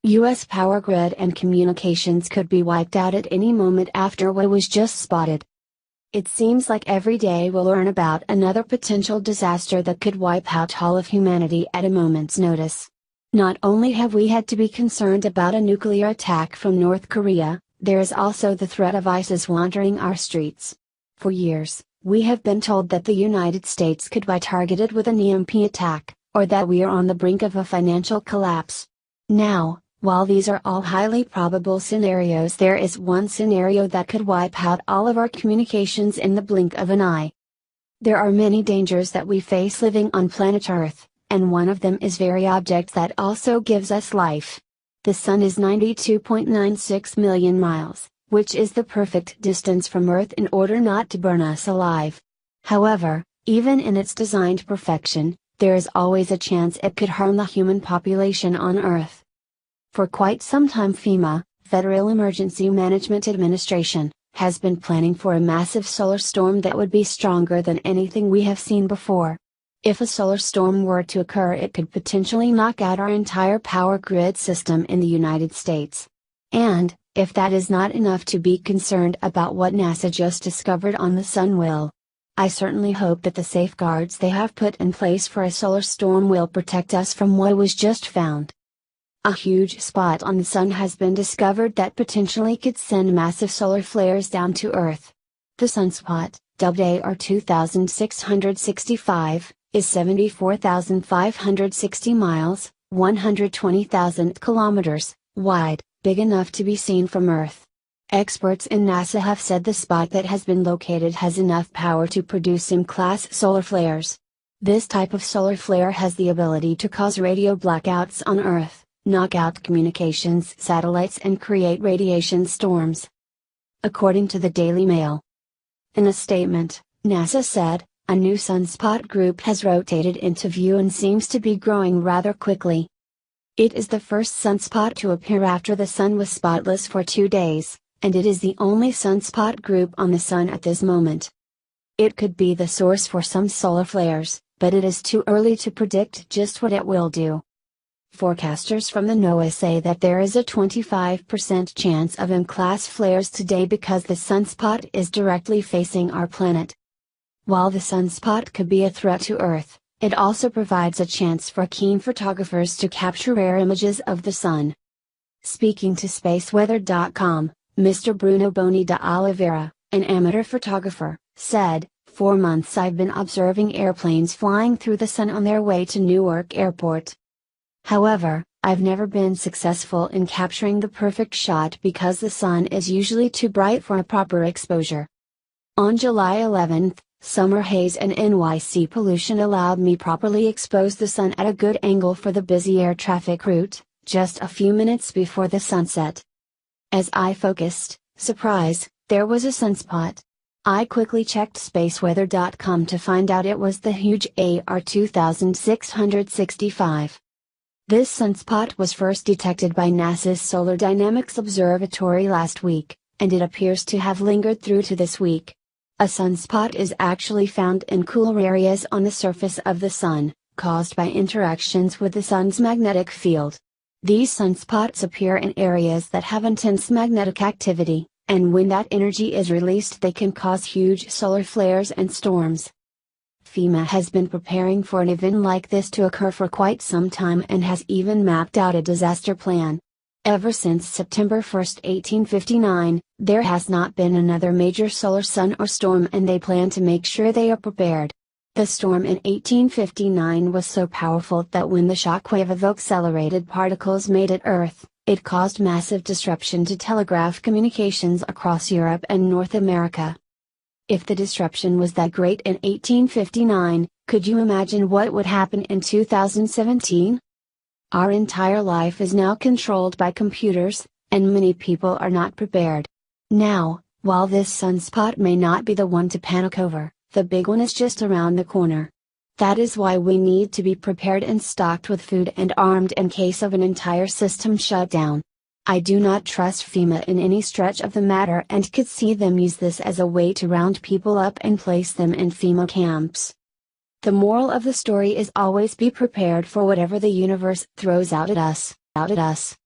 U.S. power grid and communications could be wiped out at any moment after what was just spotted. It seems like every day we'll learn about another potential disaster that could wipe out all of humanity at a moment's notice. Not only have we had to be concerned about a nuclear attack from North Korea, there is also the threat of ISIS wandering our streets. For years, we have been told that the United States could be targeted with an EMP attack, or that we are on the brink of a financial collapse. Now, while these are all highly probable scenarios, there is one scenario that could wipe out all of our communications in the blink of an eye. There are many dangers that we face living on planet Earth, and one of them is very object that also gives us life. The Sun is 92.96 million miles, which is the perfect distance from Earth in order not to burn us alive. However, even in its designed perfection, there is always a chance it could harm the human population on Earth. For quite some time FEMA, Federal Emergency Management Administration, has been planning for a massive solar storm that would be stronger than anything we have seen before. If a solar storm were to occur, it could potentially knock out our entire power grid system in the United States. And, if that is not enough to be concerned about what NASA just discovered on the Sun will. I certainly hope that the safeguards they have put in place for a solar storm will protect us from what was just found. A huge spot on the Sun has been discovered that potentially could send massive solar flares down to Earth. The sunspot, dubbed AR 2665, is 74,560 miles, 120,000 kilometers, wide, big enough to be seen from Earth. Experts in NASA have said the spot that has been located has enough power to produce M-class solar flares. This type of solar flare has the ability to cause radio blackouts on Earth, knock out communications satellites and create radiation storms. According to the Daily Mail. In a statement, NASA said, a new sunspot group has rotated into view and seems to be growing rather quickly. It is the first sunspot to appear after the Sun was spotless for 2 days, and it is the only sunspot group on the Sun at this moment. It could be the source for some solar flares, but it is too early to predict just what it will do. Forecasters from the NOAA say that there is a 25% chance of M-class flares today because the sunspot is directly facing our planet. While the sunspot could be a threat to Earth, it also provides a chance for keen photographers to capture rare images of the Sun. Speaking to spaceweather.com, Mr. Bruno Boni de Oliveira, an amateur photographer, said, "For months I've been observing airplanes flying through the Sun on their way to Newark Airport. However, I've never been successful in capturing the perfect shot because the Sun is usually too bright for a proper exposure." On July 11, summer haze and NYC pollution allowed me properly expose the Sun at a good angle for the busy air traffic route, just a few minutes before the sunset. As I focused, surprise, there was a sunspot. I quickly checked spaceweather.com to find out it was the huge AR 2665. This sunspot was first detected by NASA's Solar Dynamics Observatory last week, and it appears to have lingered through to this week. A sunspot is actually found in cooler areas on the surface of the Sun, caused by interactions with the Sun's magnetic field. These sunspots appear in areas that have intense magnetic activity, and when that energy is released they can cause huge solar flares and storms. FEMA has been preparing for an event like this to occur for quite some time and has even mapped out a disaster plan. Ever since September 1, 1859, there has not been another major solar sun or storm, and they plan to make sure they are prepared. The storm in 1859 was so powerful that when the shockwave of accelerated particles made it Earth, it caused massive disruption to telegraph communications across Europe and North America. If the disruption was that great in 1859, could you imagine what would happen in 2017? Our entire life is now controlled by computers, and many people are not prepared. Now, while this sunspot may not be the one to panic over, the big one is just around the corner. That is why we need to be prepared and stocked with food and armed in case of an entire system shutdown. I do not trust FEMA in any stretch of the matter and could see them use this as a way to round people up and place them in FEMA camps. The moral of the story is always be prepared for whatever the universe throws out at us.